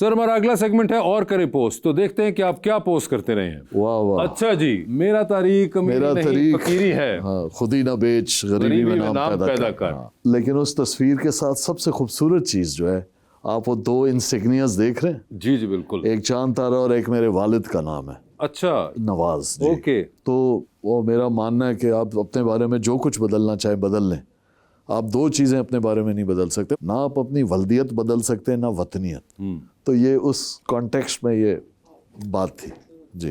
Sir हमारा अगला segment है और करें पोस्ट, तो देखते हैं कि आप क्या पोस्ट करते रहे हैं। वाह वाह। अच्छा जी, मेरा तारीख मेरा नहीं फकीरी है, हाँ, खुद ही ना बेच गरीबी में नाम पैदा कर। हाँ। लेकिन उस तस्वीर के साथ सबसे खूबसूरत चीज जो है, आप वो दो इंसिग्नियाज देख रहे हैं? जी जी बिल्कुल। एक चांद तारा और एक मेरे वालिद का नाम है। अच्छा, नवाज जी। ओके। तो वो मेरा मानना है कि आप अपने बारे में जो कुछ बदलना चाहे बदल लें। आप दो चीज़ें अपने बारे में नहीं बदल सकते, ना आप अपनी वल्दियत बदल सकते ना वतनियत। तो ये उस कॉन्टेक्स्ट में ये बात थी जी।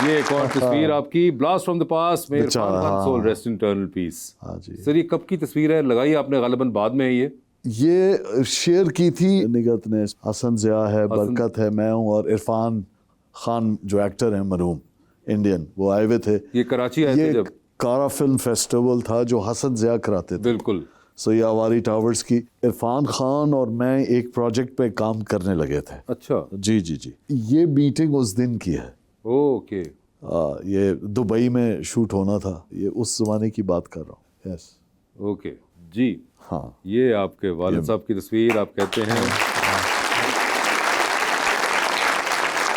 ये एक और तस्वीर आपकी, ब्लास्ट फ्रॉम द पास्ट में Irfan Khan, soul rest in eternal peace. हाँ जी सर ये कब की तस्वीर है? लगाई आपने गालिबन बाद में है ये शेयर की थी निगत ने। हसन ज़िया है, बरकत है, मैं हूँ और इरफान खान जो एक्टर हैं मरहूम इंडियन, वो आए हुए थे। ये कराची आए थे जब? कारा फिल्म फेस्टिवल था जो हसन ज़िया कराते थे। बिल्कुल। सो ये आवारी टावर्स की इरफान खान और मैं एक प्रोजेक्ट पे काम करने लगे थे। अच्छा जी जी जी। ये मीटिंग उस दिन की है। ओके। ये दुबई में शूट होना था, ये उस जमाने की बात कर रहा हूँ। यस ओके जी। हाँ, ये आपके वालिद साहब की तस्वीर, आप कहते हैं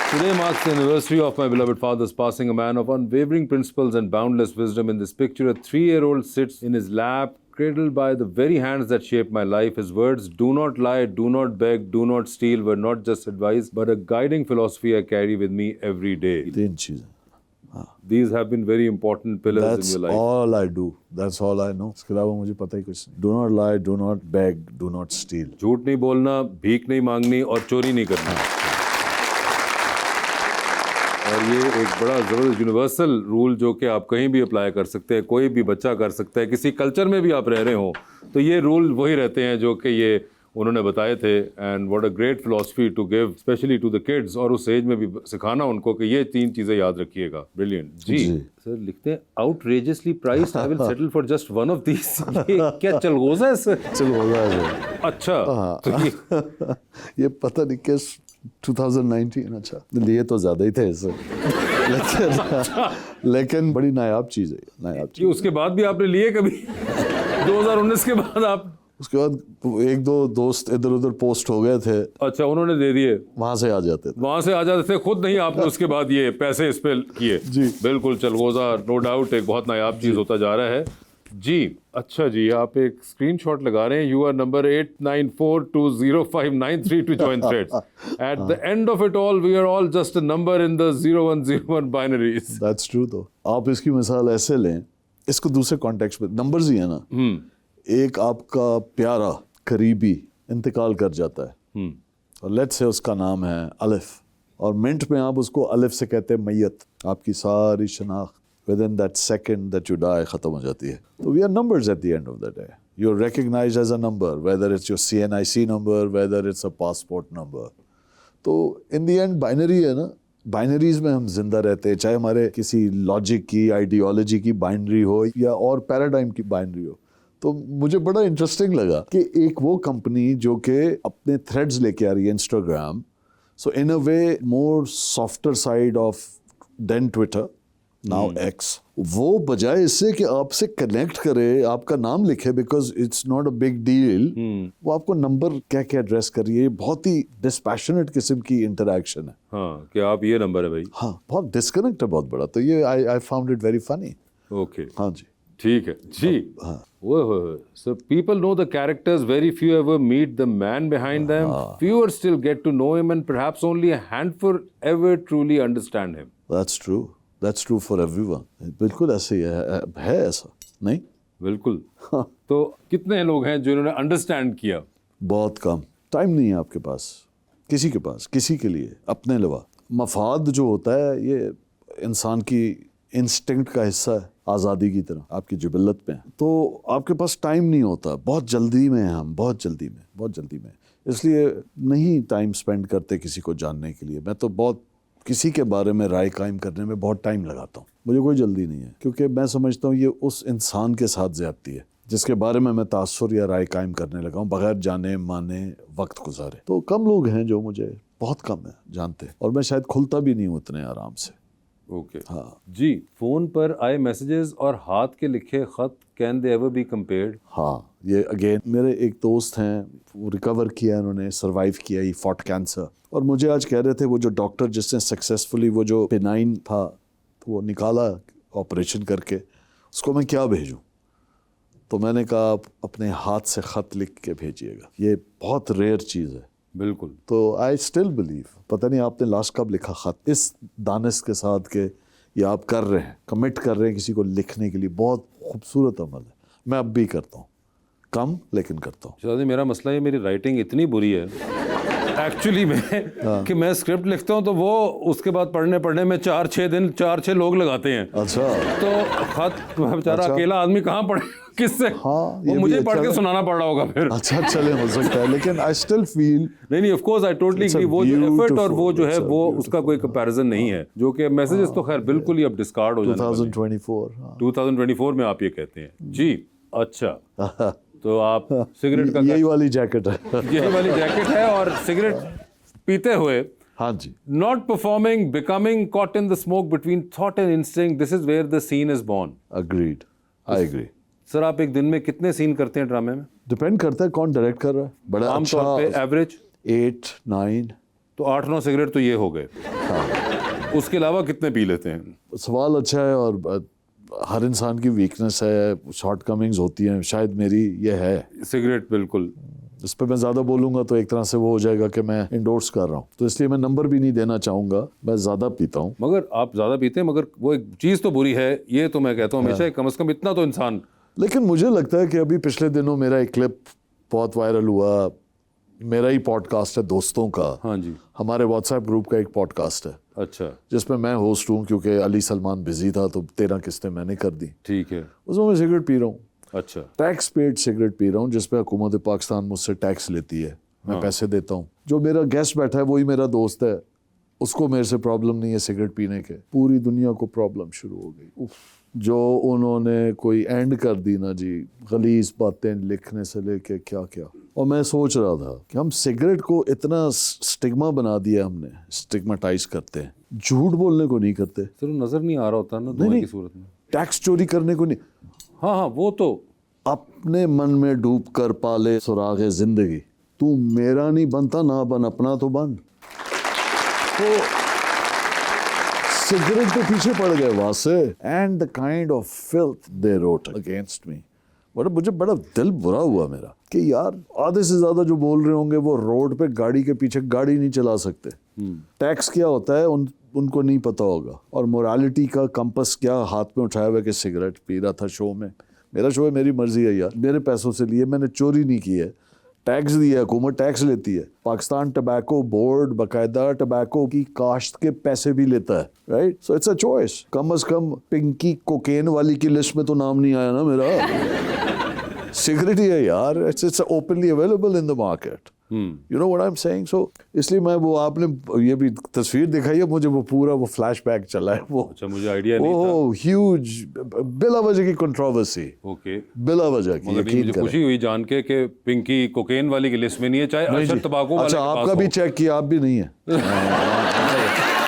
Today marks the anniversary of my beloved father's passing, a man of unwavering principles and boundless wisdom. In this picture, a 3-year-old sits in his lap, cradled by the very hands that shaped my life. His words, do not lie, do not beg, do not steal, were not just advice, but a guiding philosophy I carry with me every day. तीन चीजें। These have been very important pillars That's in your life. all I do. That's all I know. इसके अलावा मुझे पता ही कुछ नहीं। Do not lie, do not beg, do not steal. झूठ नहीं बोलना, भीख नहीं मांगनी और चोरी नहीं करना। और ये एक बड़ा ज़बरदस्त यूनिवर्सल रूल जो कि आप कहीं भी अप्लाई कर सकते हैं, कोई भी बच्चा कर सकता है, किसी कल्चर में भी आप रह रहे हो तो ये रूल वही रहते हैं जो कि ये उन्होंने बताए थे। And what a great philosophy to give specially to the kids, और उस एज में भी सिखाना उनको कि ये तीन चीज़ें याद रखिएगा। ब्रिलियंट जी। सर लिखते हैं outrageously priced, I will settle for just one of these. ये क्या चलगोजा है सर? चलगोजा है। अच्छा तो ये पता नहीं किस 2019। अच्छा लिए तो ज़्यादा ही थे सर। लेकिन बड़ी नायाब चीज़ है, नायाब चीज़। उसके बाद भी आपने लिए कभी? 2019 के बाद आप? उसके बाद एक दो दोस्त इधर उधर पोस्ट हो गए थे। अच्छा, उन्होंने दे दिए, वहां से आ जाते थे। वहां से आ जाते थे, खुद नहीं आपने उसके बाद ये पैसे इस पे किए? जी बिल्कुल। चलगोजा नो डाउट एक बहुत नायाब चीज होता जा रहा है जी। अच्छा जी, आप एक स्क्रीनशॉट लगा रहे हैं, you are number 89420593 to join threads. At the end of it all we are all just a number in the 0101 binaries. That's true. तो आप इसकी मिसाल ऐसे लें, इसको दूसरे कॉन्टेक्स्ट में, नंबर्स ही है ना। एक आपका प्यारा करीबी इंतकाल कर जाता है और लेट्स से उसका नाम है अलिफ, और मिनट में आप उसको अलिफ से कहते हैं मैयत। आपकी सारी शनाख्त within that second that you die खत्म हो जाती है। तो we are numbers at the end of the day. You are recognized as a number, whether it's your CNIC number, whether it's a passport number. तो in the end binary है ना। Binaries में हम जिंदा रहते हैं, चाहे हमारे किसी लॉजिक की, आइडियोलॉजी की बाइनरी हो या और पैराडाइम की बाइनरी हो। तो मुझे बड़ा इंटरेस्टिंग लगा कि एक वो कंपनी जो कि अपने थ्रेड्स लेके आ रही है, Instagram, so in a way more softer side of than Twitter, now X, वो बजाय इससे कि आपसे कनेक्ट करे, आपका नाम लिखे, because it's not a big deal, वो आपको नंबर कह के एड्रेस कर रही है। बहुत ही डिस्पैशनेट किस्म की इंटरेक्शन है। हाँ कि आप ये नंबर है भाई। हाँ, बहुत डिस्कनेक्ट है, बहुत बड़ा। तो ये I found it very funny. Okay हाँ जी, ठीक है जी। So people know the characters, very few ever meet the man behind them. Fewer still get to know him, and perhaps only a handful ever truly understand him. That's true. That's true for everyone. बिल्कुल ऐसे ही है ऐसा नहीं? बिल्कुल। तो कितने लोग हैं जिन्होंने अंडरस्टैंड किया? बहुत कम। टाइम नहीं है आपके पास, किसी के पास, किसी के लिए अपने अलावा। मफाद जो होता है ये इंसान की इंस्टिंक्ट का हिस्सा है, आज़ादी की तरह आपकी जिबल्लत में। तो आपके पास टाइम नहीं होता, बहुत जल्दी में हैं हम, बहुत जल्दी में, इसलिए नहीं टाइम स्पेंड करते किसी को जानने के लिए। मैं तो बहुत किसी के बारे में राय कायम करने में बहुत टाइम लगाता हूँ, मुझे कोई जल्दी नहीं है, क्योंकि मैं समझता हूँ ये उस इंसान के साथ ज़्यादती है जिसके बारे में मैं तासुर या राय कायम करने लगा हूँ, बगैर जाने माने वक्त गुजारे। तो कम लोग हैं जो मुझे, बहुत कम है जानते, और मैं शायद खुलता भी नहीं हूँ इतने आराम से। ओके हाँ जी। फोन पर आए मैसेजेस और हाथ के लिखे खत can they ever be compared? हाँ, ये अगेन मेरे एक दोस्त हैं, वो रिकवर किया, उन्होंने सरवाइव किया, ही फॉट कैंसर, और मुझे आज कह रहे थे वो जो डॉक्टर जिसने सक्सेसफुली वो जो पेनाइन था तो वो निकाला ऑपरेशन करके, उसको मैं क्या भेजूं? तो मैंने कहा आप अपने हाथ से ख़त लिख के भेजिएगा, ये बहुत रेयर चीज़ है। बिल्कुल। तो आई स्टिल बिलीव, पता नहीं आपने लास्ट कब लिखा ख़त, इस दानिश के साथ के ये आप कर रहे हैं, कमिट कर रहे हैं किसी को लिखने के लिए, बहुत खूबसूरत अमल है। मैं अब भी करता हूँ, कम लेकिन करता हूँ। शादी मेरा मसला है, मेरी राइटिंग इतनी बुरी है एक्चुअली में कि मैं स्क्रिप्ट लिखता हूँ तो वो उसके बाद पढ़ने में 4-6 दिन 4-6 लोग लगाते हैं। अच्छा, तो खत बेचारा अकेला आदमी कहाँ पढ़े किससे? हाँ, वो ये मुझे भी पढ़ अच्छा के है। सुनाना पड़ रहा होगा फिर। अच्छा चले हो सकता है, लेकिन आई स्टिल फील नहीं of course I totally It's a agree, वो जो एफर्ट और वो जो है beautiful, वो it's a उसका कोई कंपैरिजन नहीं है। जो कि मैसेजेस तो खैर बिल्कुल ही अब डिस्कार्ड हो जाने वाले हैं। 2024 हाँ। 2024 में आप ये कहते हैं जी। अच्छा, तो आप सिगरेट का यही वाली जैकेट है। यही वाली जैकेट है और सिगरेट पीते हुए हाँ जी, not performing, becoming caught in the smoke between thought and instinct, this is where the scene is born. Agreed, I agree. Sir आप एक दिन में कितने सीन करते हैं ड्रामे में? डिपेंड करता है कौन डायरेक्ट कर रहा है। बड़ा आमतौर पे अच्छा एवरेज 8-9। तो 8-9 सिगरेट तो ये हो गए। उसके अलावा कितने पी लेते हैं? सवाल अच्छा है, और हर इंसान की वीकनेस है, शॉर्ट कमिंग्स होती हैं, शायद मेरी ये है। सिगरेट बिल्कुल। इस पर मैं ज़्यादा बोलूँगा तो एक तरह से वो हो जाएगा कि मैं इंडोर्स कर रहा हूँ, तो इसलिए मैं नंबर भी नहीं देना चाहूँगा। मैं ज़्यादा पीता हूँ। मगर आप ज़्यादा पीते हैं, मगर वो एक चीज़ तो बुरी है, ये तो मैं कहता हूँ हमेशा, कम से कम इतना तो इंसान। लेकिन मुझे लगता है कि अभी पिछले दिनों मेरा एक क्लिप बहुत वायरल हुआ, मेरा ही पॉडकास्ट है दोस्तों का। हाँ जी। हमारे व्हाट्सएप ग्रुप का एक पॉडकास्ट है अच्छा जिसमें मैं होस्ट हूँ, क्योंकि अली सलमान बिजी था तो 13 किस्तें मैंने कर दी। ठीक है। उसमें मैं सिगरेट पी रहा हूँ, अच्छा टैक्स पेड सिगरेट पी रहा हूँ, जिस पे हुकूमत पाकिस्तान मुझसे टैक्स लेती है, मैं पैसे देता हूँ। जो मेरा गेस्ट बैठा है वही मेरा दोस्त है, उसको मेरे से प्रॉब्लम नहीं है सिगरेट पीने के, पूरी दुनिया को प्रॉब्लम शुरू हो गई। उफ, जो उन्होंने कोई एंड कर दी ना जी, गलीज बातें लिखने से लेके क्या क्या। और मैं सोच रहा था कि हम सिगरेट को इतना स्टिग्मा बना दिया, हमने स्टिग्मेटाइज करते हैं, झूठ बोलने को नहीं करते, सर नजर नहीं आ रहा होता ना धुएं की सूरत में। टैक्स चोरी करने को नहीं। हाँ हाँ वो तो अपने मन में डूब कर पाले सुरागे जिंदगी, तू मेरा नहीं बनता ना बन, अपना तो बन। तो सिगरेट के पीछे पड़ गए वहां से, and the kind of filth they wrote against me. बड़ा मुझे बड़ा दिल बुरा हुआ मेरा कि यार आधे से ज्यादा जो बोल रहे होंगे वो रोड पे गाड़ी के पीछे गाड़ी नहीं चला सकते। टैक्स क्या होता है उनको नहीं पता होगा, और मोरालिटी का कंपस क्या हाथ में उठाया हुआ कि सिगरेट पी रहा था शो में। मेरा शो है, मेरी मर्जी है यार, मेरे पैसों से लिए, मैंने चोरी नहीं की है, टैक्स दिया है, हुकूमत टैक्स लेती है। पाकिस्तान टबैको बोर्ड बाकायदा टबैको की काश्त के पैसे भी लेता है, right? So it's a choice. कम से कम पिंकी कोकेन वाली की लिस्ट में तो नाम नहीं आया ना मेरा। सिगरेट ही है यार, it's openly available in the market. You know what I am saying. So इसलिए मैं वो, आपने ये भी तस्वीर दिखाई है मुझे, वो पूरा वो फ्लैशबैक चला है वो। अच्छा, मुझे आइडिया नहीं था। ओह ह्यूज, बिला वजह की कंट्रोवर्सी, ओके। बिला वजह की, मगर नहीं, यकीन मुझे करें। खुशी हुई जान के कि पिंकी कोकेन वाली की लिस्ट में नहीं है, चाहे अशर तंबाकू वाले अच्छा के पास आपका भी हो। चेक किया, आप भी नहीं है।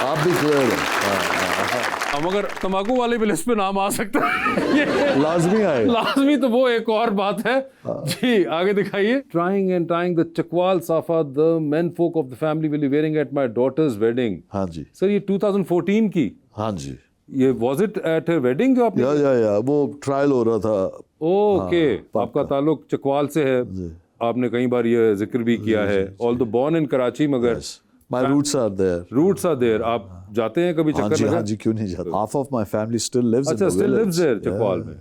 आप भी क्लियर है, मगर तंबाकू वाले भी लिस्ट पे नाम आ सकता है। ये लाजमी आए। लाजमी, तो वो एक और बात है जी। आगे दिखाइए। Trying and trying the Chakwal safa the menfolk of the family will be wearing at my daughter's wedding. हाँ जी, सर ये 2014 की, हाँ जी, ये was it at her wedding जो आपने? या वो ट्रायल हो रहा था। ओके, आपका ताल्लुक चकवाल से है, आपने कई बार ये जिक्र भी किया है। ऑल्दो बोर्न इन कराची, मगर my roots are there. Roots are there. आप जाते हैं कभी हाँ चक्कर जी, लगा? हाँ जी, क्यों नहीं जाता। Half of my family still lives अच्छा, स्टिल लिव्स देयर चकवाल में,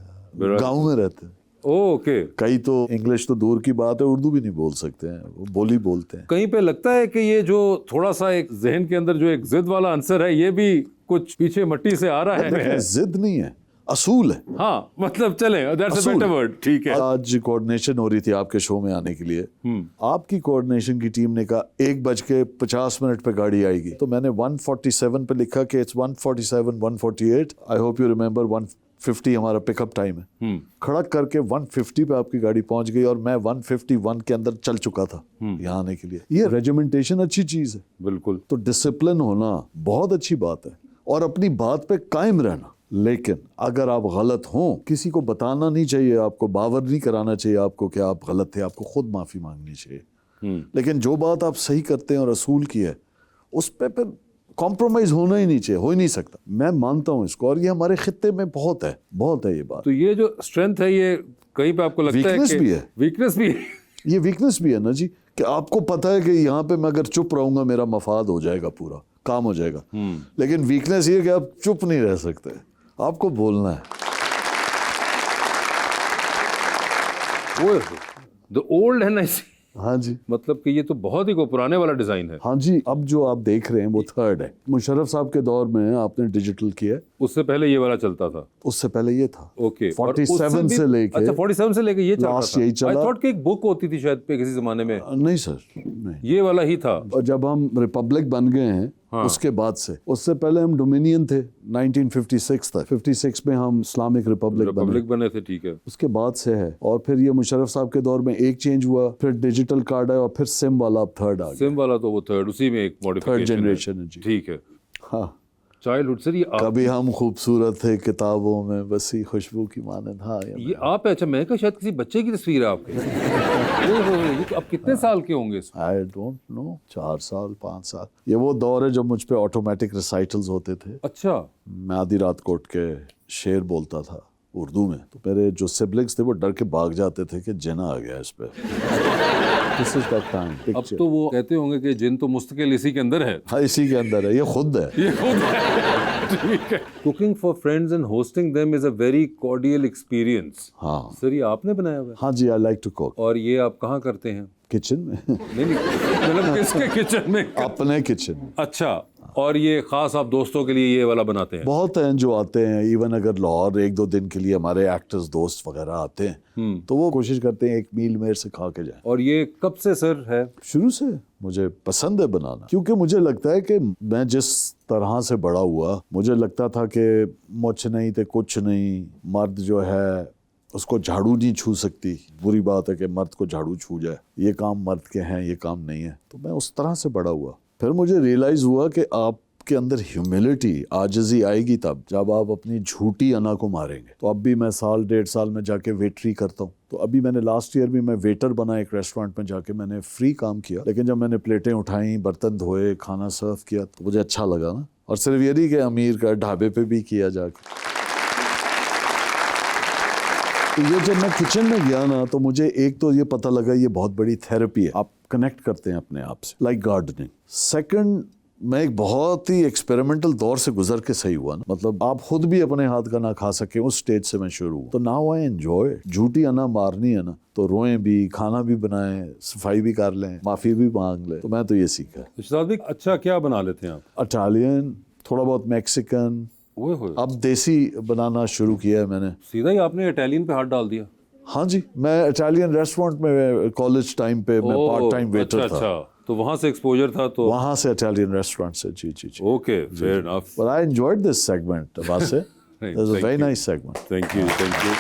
गांव में रहते हैं। ओके। कई तो इंग्लिश तो दूर की बात है, उर्दू भी नहीं बोल सकते हैं, वो बोली बोलते हैं। कहीं पे लगता है कि ये जो थोड़ा सा एक जहन के अंदर जो एक जिद वाला आंसर है, ये भी कुछ पीछे मट्टी से आ रहा है। जिद नहीं है, असूल है। हाँ मतलब चले, दैट्स अ बेटर वर्ड। ठीक है। आज कोऑर्डिनेशन हो रही थी आपके शो में आने के लिए। आपकी कोऑर्डिनेशन की टीम ने कहा 1:50 पे गाड़ी आएगी, तो मैंने 147 पे लिखा कि it's 147 148। I hope you remember 150 हमारा पिकअप टाइम है। खड़क करके 150 पे आपकी गाड़ी पहुंच गई और मैं 151 के अंदर चल चुका था यहाँ आने के लिए। ये रेजिमेंटेशन अच्छी चीज है, बिल्कुल। तो डिसिप्लिन होना बहुत अच्छी बात है। और अपनी बात पे कायम रहना। लेकिन अगर आप गलत हों, किसी को बताना नहीं चाहिए, आपको बावर नहीं कराना चाहिए आपको कि आप गलत थे, आपको खुद माफ़ी मांगनी चाहिए। लेकिन जो बात आप सही करते हैं और असूल की है, उस पर फिर कॉम्प्रोमाइज़ होना ही नहीं चाहिए, हो ही नहीं सकता। मैं मानता हूँ इसको, और ये हमारे खित्ते में बहुत है ये बात। तो ये जो स्ट्रेंथ है, ये कहीं पे आपको लगता है वीकनेस कि भी है। वीकनेस भी है। ये वीकनेस भी है ना जी, कि आपको पता है कि यहाँ पे मैं अगर चुप रहूंगा मेरा मफाद हो जाएगा, पूरा काम हो जाएगा। लेकिन वीकनेस ये कि आप चुप नहीं रह सकते, आपको बोलना है। द ओल्ड NIC, हाँ जी, मतलब कि ये तो बहुत ही को पुराने वाला डिजाइन है। हाँ जी। अब जो आप देख रहे हैं वो थर्ड है। मुशर्रफ साहब के दौर में आपने डिजिटल किया, उससे पहले ये वाला चलता था। उससे पहले ये था। ओके, 47 से लेके, अच्छा 47 से लेके ये चलता लास्ट था। यही चला। आई थॉट कि एक बुक होती थी शायद पे किसी जमाने में। नहीं सर, नहीं। ये वाला ही था। और जब हम रिपब्लिक बन गए हैं, उसके बाद से, उससे पहले हम डोमिनियन थे 1956 तक। 56 में हम इस्लामिक रिपब्लिक बने थे, ठीक है। उसके बाद से है। और फिर ये मुशर्रफ साहब के दौर में एक चेंज हुआ, फिर डिजिटल कार्ड है, और फिर सिम वाला अब थर्ड आ गया। सिम वाला तो वो थर्ड, उसी में एक मॉडिफिकेशन, थर्ड जनरेशन है जी। ठीक है। हाँ, चाइल्डहुड सर, ये कभी हम खूबसूरत थे किताबों में बसी खुशबू की मानंद। हाँ, ये आप है। अच्छा, मैं कहा शायद किसी बच्चे की तस्वीर है आपके। ये तो आप कितने साल के होंगे? आई डोंट नो, 4 साल 5 साल। ये वो दौर है जब मुझ पे ऑटोमेटिक रिसाइटल्स होते थे। अच्छा, मैं आधी रात को उठ के शेर बोलता था उर्दू में, तो मेरे जो सिबलिंग्स थे वो डर के भाग जाते थे कि जिना आ गया इस पे। This is that time. अब तो वो कहते होंगे कि जिन तो मुस्तकिल इसी के अंदर है। हाँ, इसी के अंदर है, ये खुद है। ये खुद है। ठीक है। Cooking for friends and hosting them is a very cordial experience. हाँ सर, ये आपने बनाया हुआ है? हाँ जी, आई लाइक टू कुक। और ये आप कहाँ करते हैं? किचन में। नहीं, मतलब किसके किचन में? अपने किचन में। अच्छा, और ये खास आप दोस्तों के लिए ये वाला बनाते हैं? बहुत हैं जो आते हैं, इवन अगर लाहौर 1-2 दिन के लिए हमारे एक्टर्स दोस्त वगैरह आते हैं, तो वो कोशिश करते हैं एक मील मेरे से खा के जाएं। और ये कब से सर है? शुरू से मुझे पसंद है बनाना, क्योंकि मुझे लगता है कि मैं जिस तरह से बड़ा हुआ, मुझे लगता था कि मुझ नहीं तो कुछ नहीं, मर्द जो है उसको झाड़ू नहीं छू सकती। बुरी बात है कि मर्द को झाड़ू छू जाए, ये काम मर्द के हैं, ये काम नहीं है। तो मैं उस तरह से बड़ा हुआ। फिर मुझे रियलाइज़ हुआ कि आपके अंदर ह्यूमिलिटी, आजिज़ी आएगी तब जब आप अपनी झूठी अना को मारेंगे। तो अब भी मैं 1.5 साल में जाके वेटरी करता हूँ। तो अभी मैंने लास्ट ईयर भी मैं वेटर बना एक रेस्टोरेंट में जाके, मैंने फ्री काम किया। लेकिन जब मैंने प्लेटें उठाई, बर्तन धोए, खाना सर्व किया, तो मुझे अच्छा लगा ना। और सिर्फ ये नहीं कि अमीर का ढाबे पे भी किया जाके। तो ये जब मैं किचन में गया ना, तो मुझे एक तो ये पता लगा ये बहुत बड़ी थेरेपी है, आप कनेक्ट करते हैं अपने आप से, लाइक गार्डनिंग। सेकंड, मैं एक बहुत ही एक्सपेरिमेंटल दौर से गुजर के सही हुआ ना, मतलब आप खुद भी अपने हाथ का ना खा सके, उस स्टेज से मैं शुरू हुआ। तो नाउ आई एंजॉय। झूठी अना मारनी है ना, तो रोएं भी, खाना भी बनाएं, सफाई भी कर लें, माफ़ी भी मांग लें। तो मैं तो ये सीखा है। शायद भी अच्छा क्या बना लेते हैं आप? इटालियन, थोड़ा बहुत मैक्सिकन, अब देसी बनाना शुरू किया है मैंने। सीधा ही आपने इटालियन पे हाथ डाल दिया? हाँ जी, मैं इटालियन रेस्टोरेंट में कॉलेज टाइम पे मैं पार्ट टाइम वेटर था। अच्छा, तो वहाँ से एक्सपोजर था, तो वहाँ से इटालियन रेस्टोरेंट से। जी जी जी। Okay, fair enough. But I enjoyed this segment, Abase. It was a very nice segment. Thank you, thank you.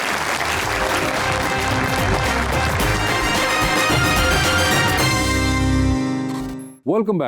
Welcome back.